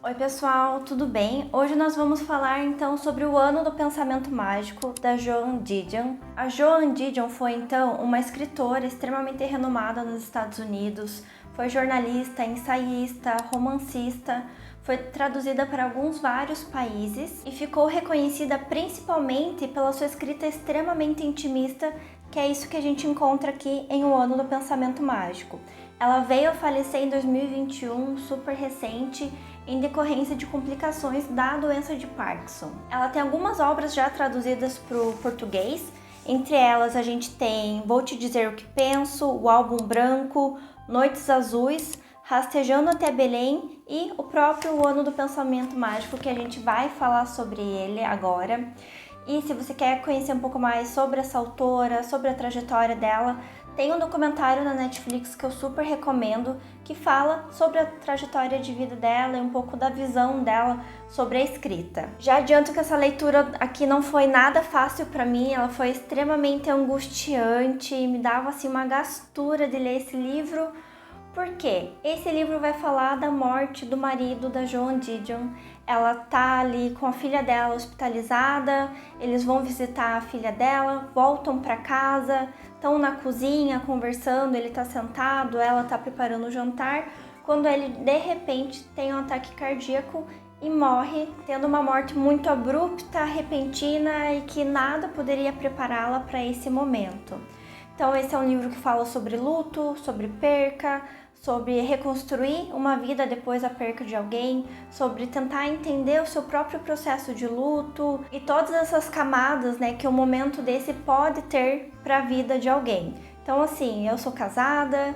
Oi pessoal, tudo bem? Hoje nós vamos falar então sobre o ano do pensamento mágico da Joan Didion. A Joan Didion foi então uma escritora extremamente renomada nos Estados Unidos, foi jornalista, ensaísta, romancista, foi traduzida para vários países e ficou reconhecida principalmente pela sua escrita extremamente intimista, que é isso que a gente encontra aqui em O Ano do Pensamento Mágico. Ela veio a falecer em 2021, super recente, em decorrência de complicações da doença de Parkinson. Ela tem algumas obras já traduzidas para o português, entre elas a gente tem Vou Te Dizer o que Penso, O Álbum Branco, Noites Azuis, Rastejando até Belém e o próprio O Ano do Pensamento Mágico, que a gente vai falar sobre ele agora. E se você quer conhecer um pouco mais sobre essa autora, sobre a trajetória dela, tem um documentário na Netflix que eu super recomendo, que fala sobre a trajetória de vida dela e um pouco da visão dela sobre a escrita. Já adianto que essa leitura aqui não foi nada fácil para mim, ela foi extremamente angustiante, me dava assim uma gastura de ler esse livro. Por quê? Esse livro vai falar da morte do marido da Joan Didion. Ela tá ali com a filha dela hospitalizada, eles vão visitar a filha dela, voltam para casa, estão na cozinha conversando, ele tá sentado, ela tá preparando o jantar, quando ele de repente tem um ataque cardíaco e morre, tendo uma morte muito abrupta, repentina e que nada poderia prepará-la para esse momento. Então esse é um livro que fala sobre luto, sobre perca, sobre reconstruir uma vida depois da perca de alguém, sobre tentar entender o seu próprio processo de luto e todas essas camadas, né, que um momento desse pode ter para a vida de alguém. Então assim, eu sou casada,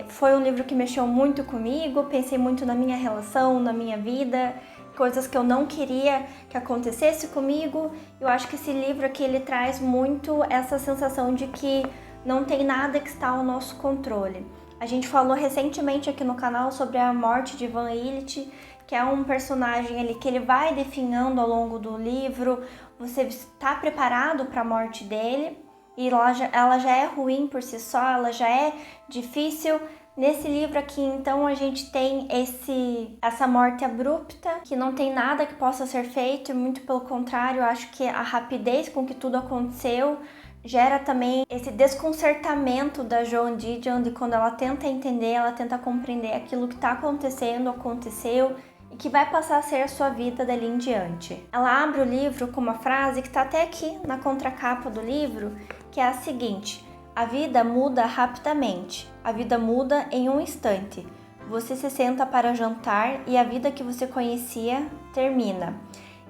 foi um livro que mexeu muito comigo, pensei muito na minha relação, na minha vida, coisas que eu não queria que acontecesse comigo. Eu acho que esse livro aqui ele traz muito essa sensação de que não tem nada que está ao nosso controle. A gente falou recentemente aqui no canal sobre a morte de Ivan Illich, que é um personagem ali que ele vai definhando ao longo do livro. Você está preparado para a morte dele e ela já é ruim por si só, ela já é difícil. Nesse livro aqui, então, a gente tem essa morte abrupta, que não tem nada que possa ser feito, muito pelo contrário, eu acho que a rapidez com que tudo aconteceu gera também esse desconcertamento da Joan Didion, de quando ela tenta entender, ela tenta compreender aquilo que está acontecendo, aconteceu, e que vai passar a ser a sua vida dali em diante. Ela abre o livro com uma frase que está até aqui na contracapa do livro, que é a seguinte: a vida muda rapidamente, a vida muda em um instante. Você se senta para jantar e a vida que você conhecia termina.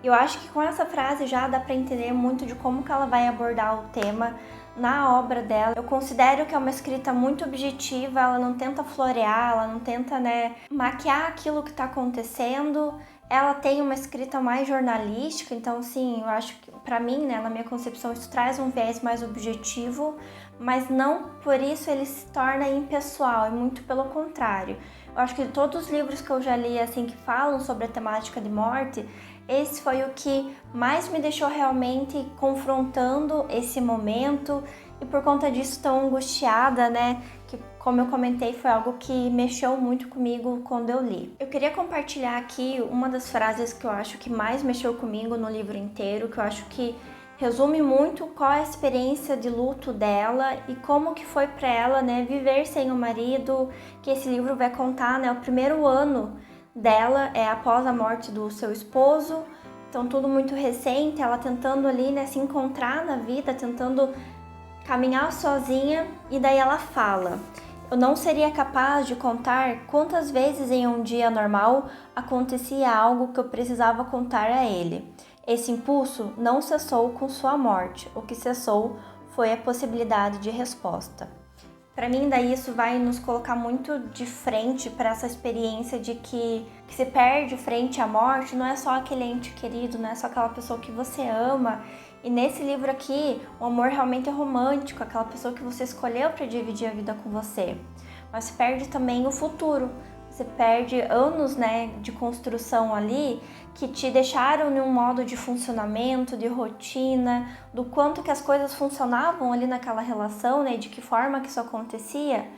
Eu acho que com essa frase já dá para entender muito de como que ela vai abordar o tema na obra dela. Eu considero que é uma escrita muito objetiva, ela não tenta florear, ela não tenta, maquiar aquilo que está acontecendo. Ela tem uma escrita mais jornalística, então sim, eu acho que para mim, na minha concepção, isso traz um viés mais objetivo, mas não por isso ele se torna impessoal, é muito pelo contrário. Eu acho que todos os livros que eu já li assim que falam sobre a temática de morte, esse foi o que mais me deixou realmente confrontando esse momento e por conta disso tão angustiada, que como eu comentei foi algo que mexeu muito comigo quando eu li. Eu queria compartilhar aqui uma das frases que eu acho que mais mexeu comigo no livro inteiro, que eu acho que resume muito qual é a experiência de luto dela e como que foi para ela, viver sem o marido, que esse livro vai contar, o primeiro ano dela após a morte do seu esposo, então tudo muito recente, ela tentando ali, se encontrar na vida, tentando caminhar sozinha, e daí ela fala: eu não seria capaz de contar quantas vezes em um dia normal acontecia algo que eu precisava contar a ele. Esse impulso não cessou com sua morte, o que cessou foi a possibilidade de resposta. Para mim, daí isso vai nos colocar muito de frente para essa experiência de que se perde frente à morte, não é só aquele ente querido, não é só aquela pessoa que você ama. E nesse livro aqui, o amor realmente é romântico, aquela pessoa que você escolheu para dividir a vida com você. Mas se perde também o futuro. Você perde anos, de construção ali que te deixaram em um modo de funcionamento, de rotina, do quanto que as coisas funcionavam ali naquela relação, de que forma que isso acontecia.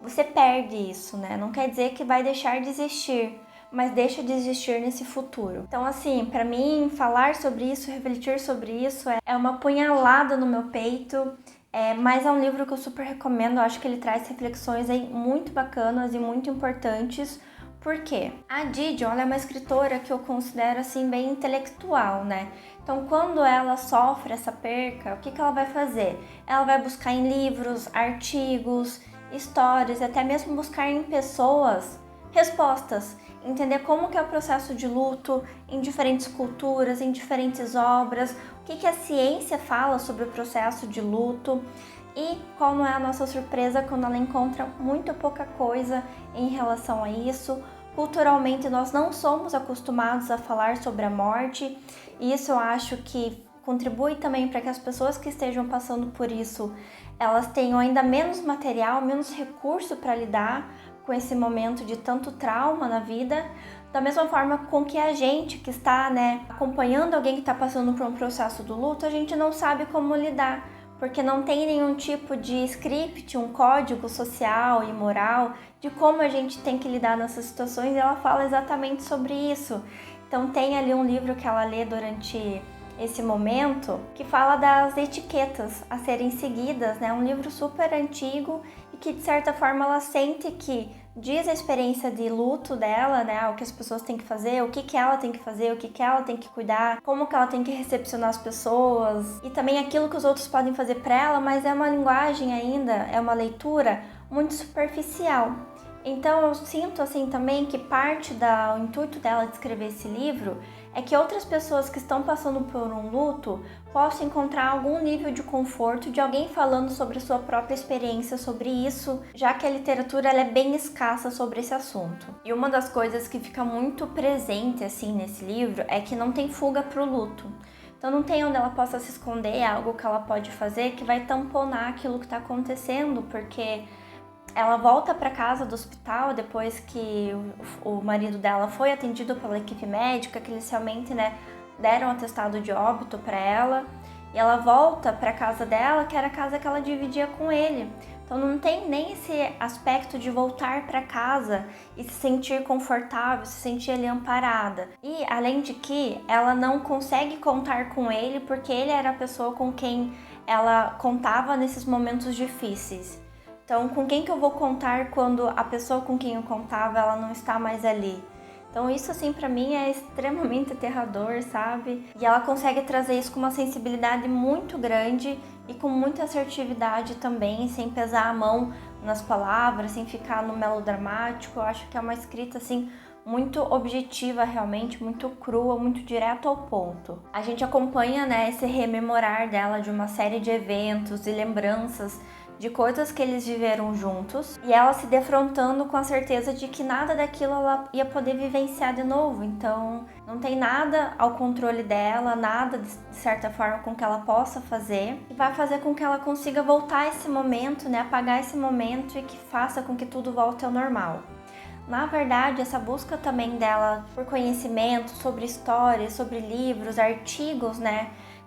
Você perde isso, Não quer dizer que vai deixar de existir, mas deixa de existir nesse futuro. Então, assim, para mim, falar sobre isso, refletir sobre isso é uma punhalada no meu peito. Mas é um livro que eu super recomendo. Eu acho que ele traz reflexões aí muito bacanas e muito importantes. Por quê? A Didion, ela é uma escritora que eu considero assim bem intelectual, né? Então, quando ela sofre essa perca, o que ela vai fazer? Ela vai buscar em livros, artigos, histórias, até mesmo buscar em pessoas respostas, entender como que é o processo de luto em diferentes culturas, em diferentes obras, o que a ciência fala sobre o processo de luto e qual não é a nossa surpresa quando ela encontra muito pouca coisa em relação a isso. Culturalmente, nós não somos acostumados a falar sobre a morte e isso eu acho que contribui também para que as pessoas que estejam passando por isso, elas tenham ainda menos material, menos recurso para lidar com esse momento de tanto trauma na vida, da mesma forma com que a gente que está, acompanhando alguém que está passando por um processo do luto, a gente não sabe como lidar, porque não tem nenhum tipo de script, um código social e moral de como a gente tem que lidar nessas situações, e ela fala exatamente sobre isso. Então tem ali um livro que ela lê durante esse momento que fala das etiquetas a serem seguidas, né? Um livro super antigo e que de certa forma ela sente que diz a experiência de luto dela, né? O que as pessoas têm que fazer, o que ela tem que fazer, o que ela tem que cuidar, como que ela tem que recepcionar as pessoas e também aquilo que os outros podem fazer para ela, mas é uma linguagem ainda, é uma leitura muito superficial. Então eu sinto assim também que parte do intuito dela de escrever esse livro é que outras pessoas que estão passando por um luto possam encontrar algum nível de conforto de alguém falando sobre a sua própria experiência sobre isso, já que a literatura ela é bem escassa sobre esse assunto. E uma das coisas que fica muito presente assim nesse livro é que não tem fuga para o luto. Então não tem onde ela possa se esconder, algo que ela pode fazer que vai tamponar aquilo que está acontecendo, porque ela volta para casa do hospital depois que o marido dela foi atendido pela equipe médica, que eles realmente, deram um atestado de óbito para ela. E ela volta para casa dela, que era a casa que ela dividia com ele. Então não tem nem esse aspecto de voltar para casa e se sentir confortável, se sentir ali amparada. E além de que ela não consegue contar com ele porque ele era a pessoa com quem ela contava nesses momentos difíceis. Então, com quem que eu vou contar quando a pessoa com quem eu contava, ela não está mais ali? Então, isso assim pra mim é extremamente aterrador, sabe? E ela consegue trazer isso com uma sensibilidade muito grande e com muita assertividade também, sem pesar a mão nas palavras, sem ficar no melodramático. Eu acho que é uma escrita assim muito objetiva realmente, muito crua, muito direto ao ponto. A gente acompanha, esse rememorar dela de uma série de eventos e lembranças de coisas que eles viveram juntos e ela se defrontando com a certeza de que nada daquilo ela ia poder vivenciar de novo. Então não tem nada ao controle dela, nada de certa forma com que ela possa fazer e vai fazer com que ela consiga voltar a esse momento, apagar esse momento e que faça com que tudo volte ao normal. Na verdade, essa busca também dela por conhecimento sobre histórias, sobre livros, artigos,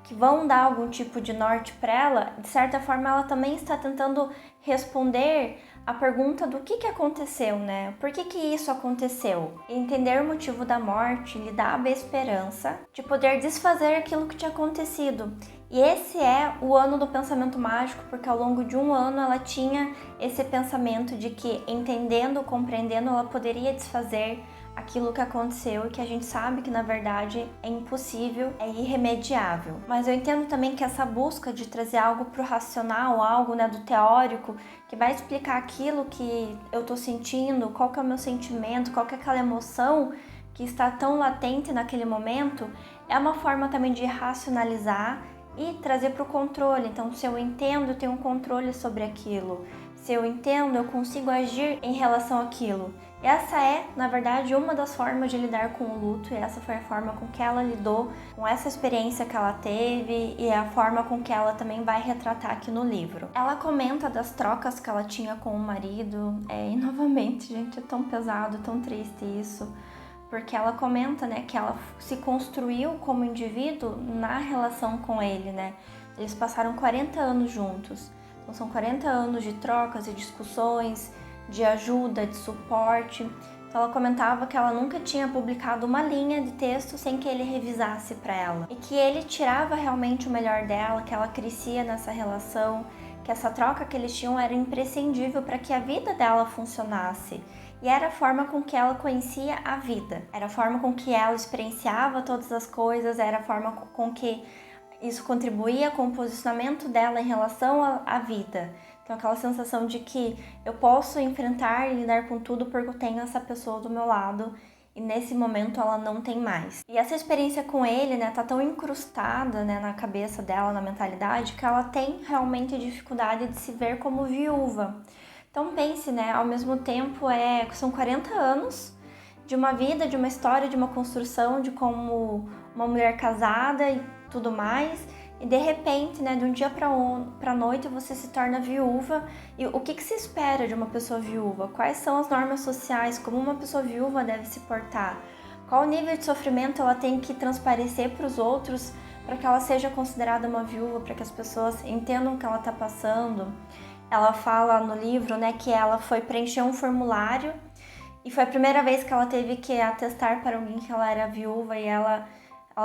que vão dar algum tipo de norte para ela, de certa forma ela também está tentando responder a pergunta do que aconteceu, Por que isso aconteceu? E entender o motivo da morte lhe dava a esperança de poder desfazer aquilo que tinha acontecido. E esse é o ano do pensamento mágico, porque ao longo de um ano ela tinha esse pensamento de que, entendendo, compreendendo, ela poderia desfazer aquilo que aconteceu e que a gente sabe que na verdade é impossível, é irremediável. Mas eu entendo também que essa busca de trazer algo pro racional, algo do teórico, que vai explicar aquilo que eu tô sentindo, qual que é o meu sentimento, qual que é aquela emoção que está tão latente naquele momento, é uma forma também de racionalizar e trazer para o controle. Então, se eu entendo, eu tenho um controle sobre aquilo. Se eu entendo, eu consigo agir em relação àquilo. Essa é, na verdade, uma das formas de lidar com o luto, e essa foi a forma com que ela lidou com essa experiência que ela teve e a forma com que ela também vai retratar aqui no livro. Ela comenta das trocas que ela tinha com o marido, e novamente, gente, é tão pesado, tão triste isso, porque ela comenta, que ela se construiu como indivíduo na relação com ele, Eles passaram 40 anos juntos, então são 40 anos de trocas e discussões, de ajuda, de suporte, Então ela comentava que ela nunca tinha publicado uma linha de texto sem que ele revisasse para ela. E que ele tirava realmente o melhor dela, que ela crescia nessa relação, que essa troca que eles tinham era imprescindível para que a vida dela funcionasse. E era a forma com que ela conhecia a vida, era a forma com que ela experienciava todas as coisas, era a forma com que isso contribuía com o posicionamento dela em relação à vida. Então aquela sensação de que eu posso enfrentar e lidar com tudo porque eu tenho essa pessoa do meu lado e nesse momento ela não tem mais. E essa experiência com ele, né, tá tão incrustada, né, na cabeça dela, na mentalidade, que ela tem realmente dificuldade de se ver como viúva. Então pense, né, ao mesmo tempo são 40 anos de uma vida, de uma história, de uma construção, de como uma mulher casada e tudo mais, e de repente, né, de um dia para noite você se torna viúva. E o que se espera de uma pessoa viúva? Quais são as normas sociais? Como uma pessoa viúva deve se portar? Qual o nível de sofrimento ela tem que transparecer para os outros para que ela seja considerada uma viúva, para que as pessoas entendam o que ela está passando? Ela fala no livro, né, que ela foi preencher um formulário e foi a primeira vez que ela teve que atestar para alguém que ela era viúva e ela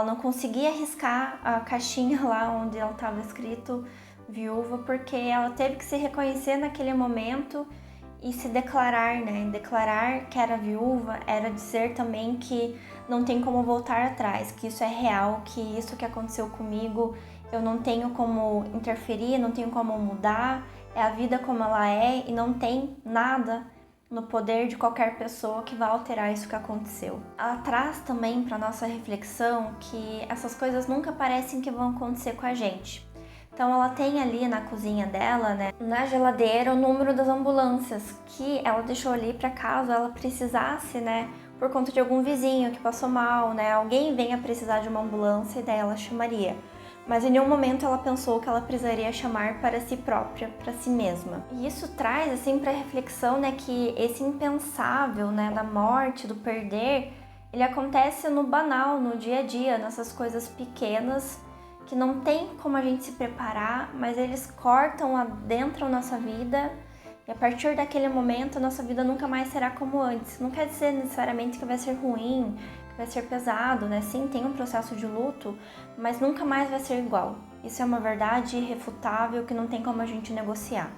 não conseguia riscar a caixinha lá onde ela estava escrito viúva, porque ela teve que se reconhecer naquele momento e se declarar, né? Declarar que era viúva era dizer também que não tem como voltar atrás, que isso é real, que isso que aconteceu comigo eu não tenho como interferir, não tenho como mudar, é a vida como ela é e não tem nada no poder de qualquer pessoa que vai alterar isso que aconteceu. Ela traz também para nossa reflexão que essas coisas nunca parecem que vão acontecer com a gente. Então ela tem ali na cozinha dela, né, na geladeira, o número das ambulâncias que ela deixou ali para caso ela precisasse, né, por conta de algum vizinho que passou mal, né, alguém venha precisar de uma ambulância e daí ela chamaria. Mas em nenhum momento ela pensou que ela precisaria chamar para si própria, para si mesma. E isso traz assim para reflexão, né, que esse impensável, né, da morte, do perder, ele acontece no banal, no dia a dia, nessas coisas pequenas que não tem como a gente se preparar, mas eles cortam, adentram nossa vida e a partir daquele momento a nossa vida nunca mais será como antes. Não quer dizer necessariamente que vai ser ruim, vai ser pesado, né? Sim, tem um processo de luto, mas nunca mais vai ser igual. Isso é uma verdade irrefutável que não tem como a gente negociar.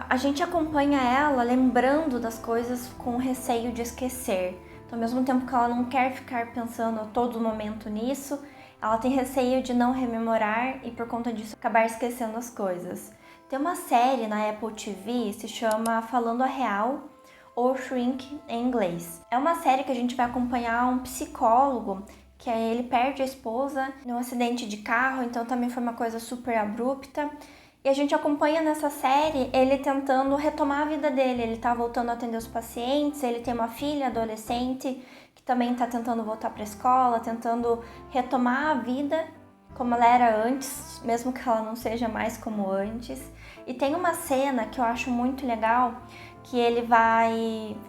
A gente acompanha ela lembrando das coisas com receio de esquecer. Então, ao mesmo tempo que ela não quer ficar pensando a todo momento nisso, ela tem receio de não rememorar e por conta disso acabar esquecendo as coisas. Tem uma série na Apple TV, se chama Falando a Real, ou Shrink em inglês. É uma série que a gente vai acompanhar um psicólogo que ele perde a esposa num acidente de carro, então também foi uma coisa super abrupta. E a gente acompanha nessa série ele tentando retomar a vida dele. Ele tá voltando a atender os pacientes, ele tem uma filha adolescente que também tá tentando voltar para a escola, tentando retomar a vida como ela era antes, mesmo que ela não seja mais como antes. E tem uma cena que eu acho muito legal, que ele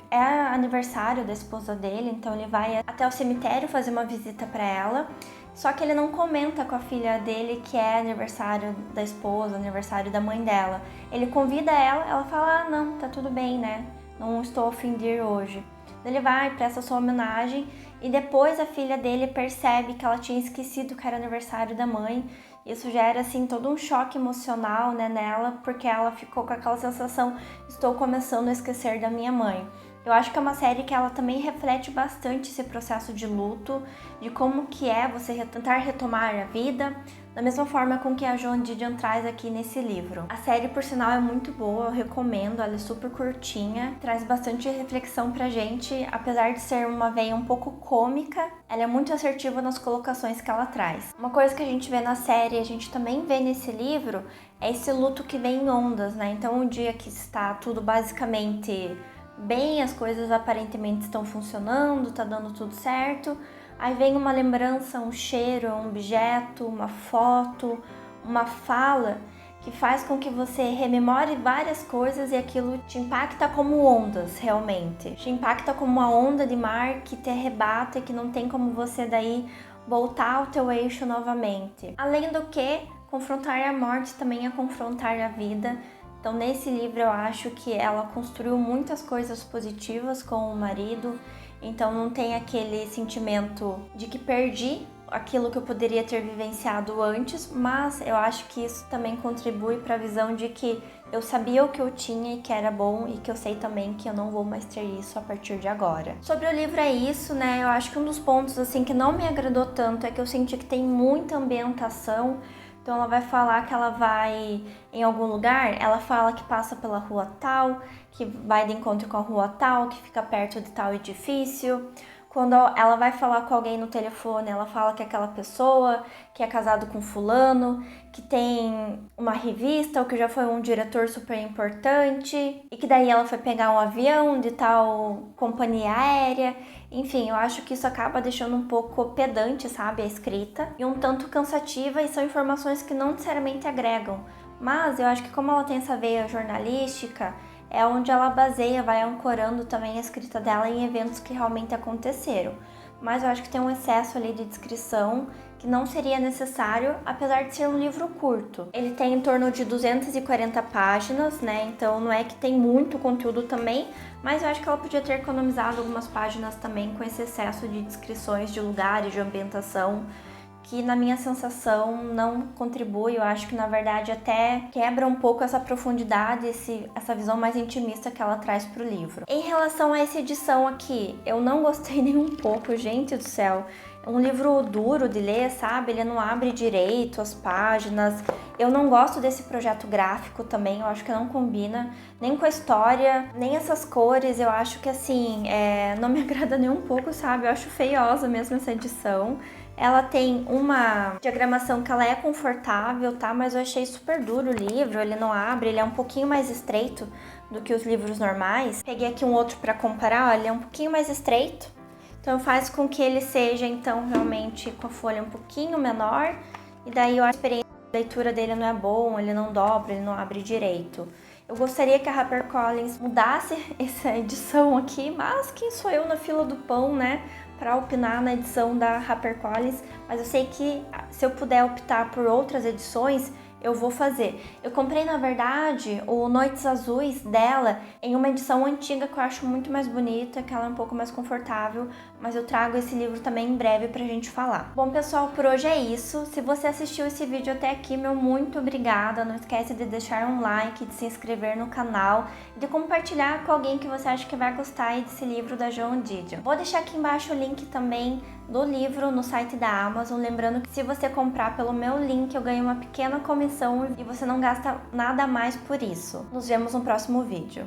é aniversário da esposa dele, então ele vai até o cemitério fazer uma visita para ela, só que ele não comenta com a filha dele que é aniversário da esposa, aniversário da mãe dela. Ele convida ela fala, não, tá tudo bem, né, não estou a fim de ir hoje. Ele vai, presta sua homenagem e depois a filha dele percebe que ela tinha esquecido que era aniversário da mãe. Isso gera assim todo um choque emocional, né, nela, porque ela ficou com aquela sensação, estou começando a esquecer da minha mãe. Eu acho que é uma série que ela também reflete bastante esse processo de luto, de como que é você tentar retomar a vida, da mesma forma com que a Joan Didion traz aqui nesse livro. A série, por sinal, é muito boa, eu recomendo, ela é super curtinha, traz bastante reflexão pra gente, apesar de ser uma veia um pouco cômica, ela é muito assertiva nas colocações que ela traz. Uma coisa que a gente vê na série, a gente também vê nesse livro, é esse luto que vem em ondas, né? Então, um dia que está tudo basicamente bem, as coisas aparentemente estão funcionando, tá dando tudo certo, aí vem uma lembrança, um cheiro, um objeto, uma foto, uma fala que faz com que você rememore várias coisas e aquilo te impacta como ondas, realmente. Te impacta como uma onda de mar que te arrebata e que não tem como você daí voltar ao teu eixo novamente. Além do que, confrontar a morte também é confrontar a vida, Então nesse livro eu acho que ela construiu muitas coisas positivas com o marido, então não tem aquele sentimento de que perdi aquilo que eu poderia ter vivenciado antes, mas eu acho que isso também contribui para a visão de que eu sabia o que eu tinha e que era bom e que eu sei também que eu não vou mais ter isso a partir de agora. Sobre o livro é isso, né? Eu acho que um dos pontos assim que não me agradou tanto é que eu senti que tem muita ambientação. Então ela vai falar que ela vai em algum lugar, ela fala que passa pela rua tal, que vai de encontro com a rua tal, que fica perto de tal edifício. Quando ela vai falar com alguém no telefone, ela fala que é aquela pessoa que é casado com fulano, que tem uma revista ou que já foi um diretor super importante e que daí ela foi pegar um avião de tal companhia aérea. Enfim, eu acho que isso acaba deixando um pouco pedante, sabe, a escrita e um tanto cansativa, e são informações que não necessariamente agregam. Mas eu acho que como ela tem essa veia jornalística, é onde ela baseia, vai ancorando também a escrita dela em eventos que realmente aconteceram. Mas eu acho que tem um excesso ali de descrição que não seria necessário, apesar de ser um livro curto. Ele tem em torno de 240 páginas, né? Então não é que tem muito conteúdo também, mas eu acho que ela podia ter economizado algumas páginas também com esse excesso de descrições de lugares, de ambientação, que na minha sensação não contribui. Eu acho que na verdade até quebra um pouco essa profundidade, essa visão mais intimista que ela traz pro livro. Em relação a essa edição aqui, eu não gostei nem um pouco, gente do céu. É um livro duro de ler, sabe? Ele não abre direito as páginas. Eu não gosto desse projeto gráfico também, eu acho que não combina nem com a história, nem essas cores. Eu acho que assim, não me agrada nem um pouco, sabe? Eu acho feiosa mesmo essa edição. Ela tem uma diagramação que ela é confortável, tá? Mas eu achei super duro o livro, ele não abre, ele é um pouquinho mais estreito do que os livros normais. Peguei aqui um outro para comparar, ó, ele é um pouquinho mais estreito, então faz com que ele seja, então, realmente com a folha um pouquinho menor, e daí a experiência de leitura dele não é bom, ele não dobra, ele não abre direito. Eu gostaria que a HarperCollins mudasse essa edição aqui, mas quem sou eu na fila do pão, né, para opinar na edição da HarperCollins, mas eu sei que se eu puder optar por outras edições, eu vou fazer. Eu comprei, na verdade, o Noites Azuis dela em uma edição antiga que eu acho muito mais bonita, que ela é um pouco mais confortável, mas eu trago esse livro também em breve pra gente falar. Bom, pessoal, por hoje é isso. Se você assistiu esse vídeo até aqui, meu muito obrigada. Não esquece de deixar um like, de se inscrever no canal e de compartilhar com alguém que você acha que vai gostar desse livro da Joan Didion. Vou deixar aqui embaixo o link também do livro no site da Amazon, lembrando que se você comprar pelo meu link, eu ganho uma pequena comissão e você não gasta nada mais por isso. Nos vemos no próximo vídeo.